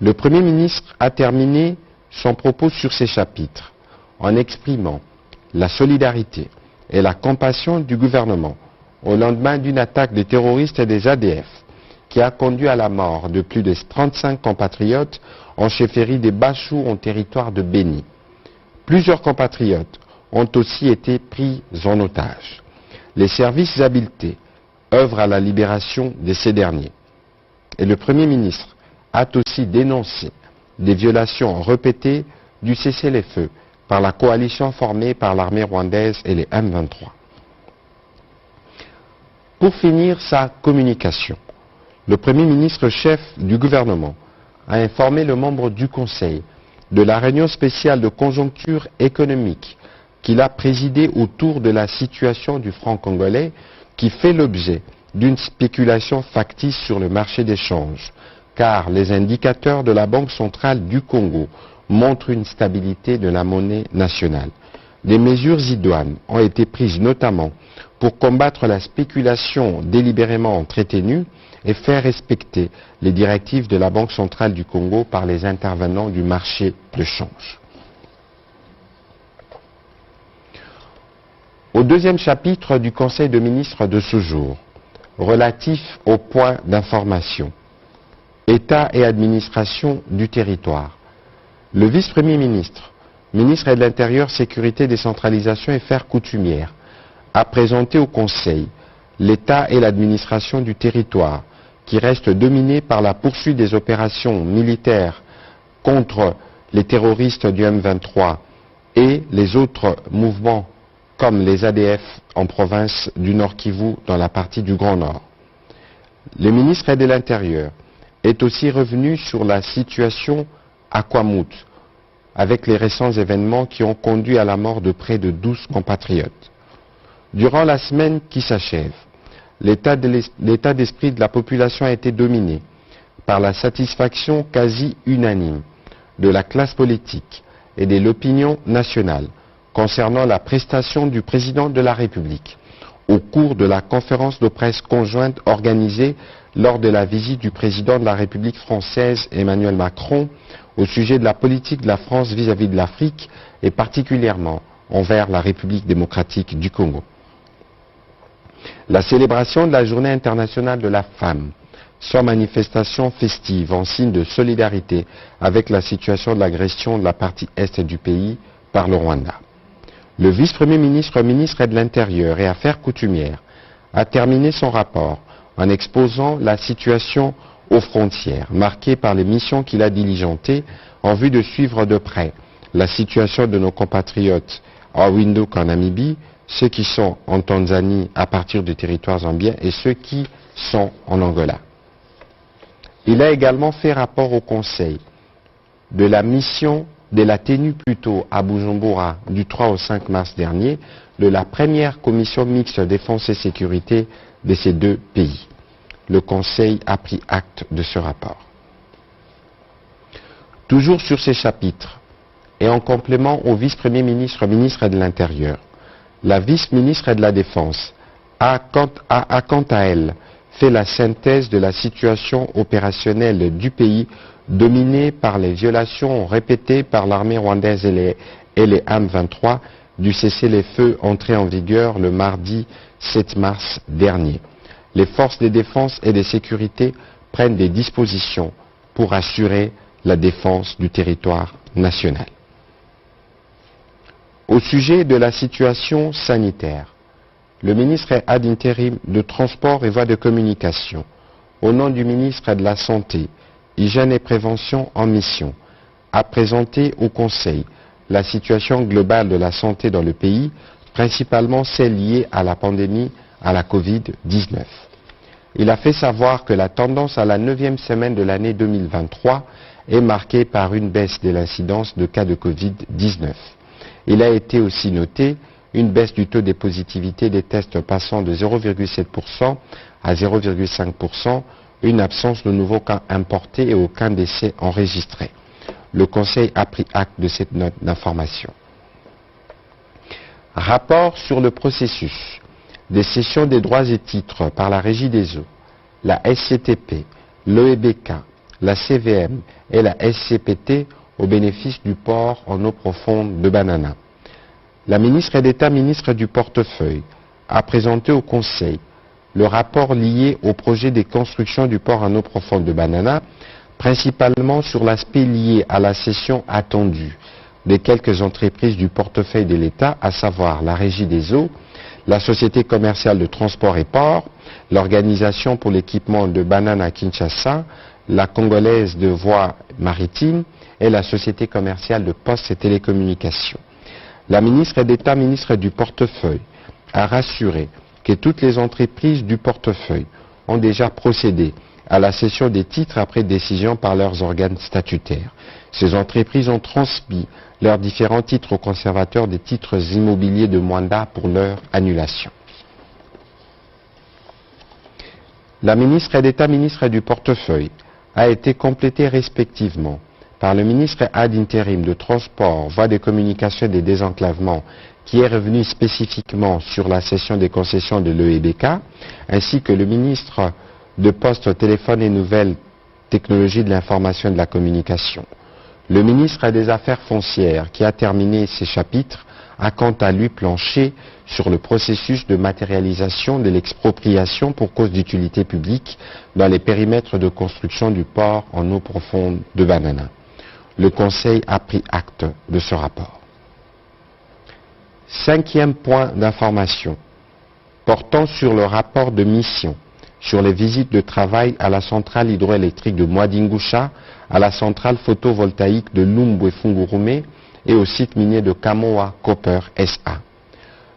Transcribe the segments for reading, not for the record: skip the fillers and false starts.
Le Premier ministre a terminé son propos sur ces chapitres en exprimant la solidarité et la compassion du gouvernement au lendemain d'une attaque des terroristes et des ADF qui a conduit à la mort de plus de 35 compatriotes en chefferie des Bachou en territoire de Béni. Plusieurs compatriotes ont aussi été pris en otage. Les services habilités œuvrent à la libération de ces derniers. Et le Premier ministre a aussi dénoncé des violations répétées du cessez-le-feu par la coalition formée par l'armée rwandaise et les M23. Pour finir sa communication, le Premier ministre chef du gouvernement a informé le membre du Conseil de la réunion spéciale de conjoncture économique qu'il a présidée autour de la situation du franc congolais qui fait l'objet d'une spéculation factice sur le marché des changes, car les indicateurs de la Banque centrale du Congo montrent une stabilité de la monnaie nationale. Des mesures idoines ont été prises notamment pour combattre la spéculation délibérément entretenue et faire respecter les directives de la Banque centrale du Congo par les intervenants du marché de change. Au deuxième chapitre du Conseil de ministres de ce jour, relatif aux points d'information, État et administration du territoire, le vice-premier ministre, ministre de l'Intérieur, Sécurité, Décentralisation et Affaires coutumières, a présenté au Conseil l'État et l'administration du territoire qui reste dominé par la poursuite des opérations militaires contre les terroristes du M23 et les autres mouvements comme les ADF en province du Nord Kivu dans la partie du Grand Nord. Le ministre de l'Intérieur est aussi revenu sur la situation à Kwamut, avec les récents événements qui ont conduit à la mort de près de 12 compatriotes. Durant la semaine qui s'achève, l'état d'esprit de la population a été dominé par la satisfaction quasi unanime de la classe politique et de l'opinion nationale concernant la prestation du président de la République au cours de la conférence de presse conjointe organisée lors de la visite du président de la République française Emmanuel Macron au sujet de la politique de la France vis-à-vis de l'Afrique et particulièrement envers la République démocratique du Congo. La célébration de la Journée internationale de la femme, sans manifestation festive en signe de solidarité avec la situation de l'agression de la partie est du pays par le Rwanda. Le vice-premier ministre, ministre de l'Intérieur et Affaires coutumières, a terminé son rapport en exposant la situation aux frontières, marquée par les missions qu'il a diligentées en vue de suivre de près la situation de nos compatriotes à Windhoek en Namibie, ceux qui sont en Tanzanie à partir du territoire zambien et ceux qui sont en Angola. Il a également fait rapport au Conseil de la mission de la tenue plutôt à Bujumbura du 3 au 5 mars dernier de la première commission mixte défense et sécurité de ces deux pays. Le Conseil a pris acte de ce rapport. Toujours sur ces chapitres, et en complément au vice-premier ministre, ministre de l'Intérieur, la vice-ministre de la Défense a quant à elle fait la synthèse de la situation opérationnelle du pays dominée par les violations répétées par l'armée rwandaise et les M23 du cessez-le-feu entré en vigueur le mardi 7 mars dernier. Les forces de défense et de sécurité prennent des dispositions pour assurer la défense du territoire national. Au sujet de la situation sanitaire, le ministre ad interim de Transport et Voies de Communication, au nom du ministre de la Santé, Hygiène et Prévention en mission, a présenté au Conseil la situation globale de la santé dans le pays, principalement celle liée à la pandémie à la Covid-19. Il a fait savoir que la tendance à la 9e semaine de l'année 2023 est marquée par une baisse de l'incidence de cas de Covid-19. Il a été aussi noté une baisse du taux de positivité des tests passant de 0,7% à 0,5%, une absence de nouveaux cas importés et aucun décès enregistré. Le Conseil a pris acte de cette note d'information. Rapport sur le processus des cessions des droits et titres par la Régie des eaux, la SCTP, l'OEBK, la CVM et la SCPT au bénéfice du port en eau profonde de Banana. La ministre d'État, ministre du portefeuille, a présenté au Conseil le rapport lié au projet de construction du port en eau profonde de Banana, principalement sur l'aspect lié à la cession attendue des quelques entreprises du portefeuille de l'État, à savoir la Régie des eaux, la Société commerciale de transport et port, l'Organisation pour l'équipement de Banana Kinshasa, la Congolaise de voies maritimes et la Société commerciale de postes et télécommunications. La ministre d'État, ministre du portefeuille, a rassuré que toutes les entreprises du portefeuille ont déjà procédé à la cession des titres après décision par leurs organes statutaires. Ces entreprises ont transmis leurs différents titres aux conservateurs des titres immobiliers de Mwanda pour leur annulation. La ministre d'État, ministre du portefeuille, a été complétée respectivement par le ministre ad intérim de Transport, Voies de communication et des désenclavements, qui est revenu spécifiquement sur la cession des concessions de l'EEBK, ainsi que le ministre de Poste, Téléphone et Nouvelles Technologies de l'Information et de la Communication. Le ministre des Affaires foncières, qui a terminé ces chapitres, a quant à lui planché sur le processus de matérialisation de l'expropriation pour cause d'utilité publique dans les périmètres de construction du port en eau profonde de Banana. Le Conseil a pris acte de ce rapport. Cinquième point d'information portant sur le rapport de mission sur les visites de travail à la centrale hydroélectrique de Mwadingusha, à la centrale photovoltaïque de Lumbwe Fungurume et au site minier de Kamoa Copper SA.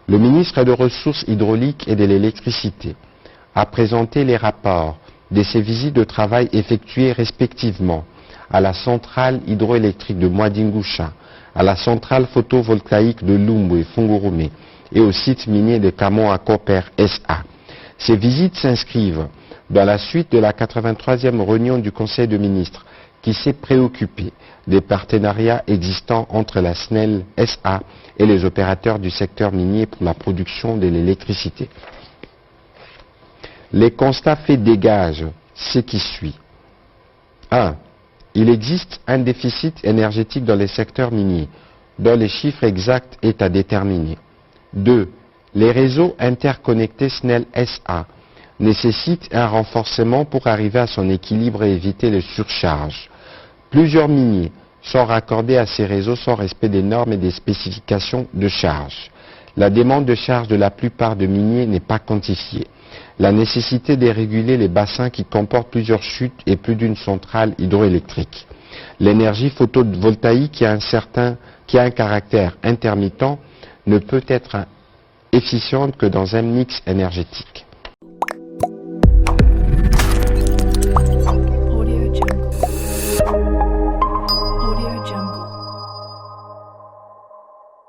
Le ministre des Ressources hydrauliques et de l'électricité a présenté les rapports de ces visites de travail effectuées respectivement à la centrale hydroélectrique de Mwadingusha, à la centrale photovoltaïque de Lumbwe Fungurume et au site minier de Kamoa Copper SA. Ces visites s'inscrivent dans la suite de la 83e réunion du Conseil de ministres qui s'est préoccupé des partenariats existants entre la SNEL SA et les opérateurs du secteur minier pour la production de l'électricité. Les constats faits dégagent ce qui suit. 1. Il existe un déficit énergétique dans les secteurs miniers, dont les chiffres exacts est à déterminer. 2. Les réseaux interconnectés SNEL SA nécessitent un renforcement pour arriver à son équilibre et éviter les surcharges. Plusieurs miniers sont raccordés à ces réseaux sans respect des normes et des spécifications de charge. La demande de charge de la plupart des miniers n'est pas quantifiée. La nécessité de réguler les bassins qui comportent plusieurs chutes et plus d'une centrale hydroélectrique. L'énergie photovoltaïque qui a un caractère intermittent ne peut être efficiente que dans un mix énergétique.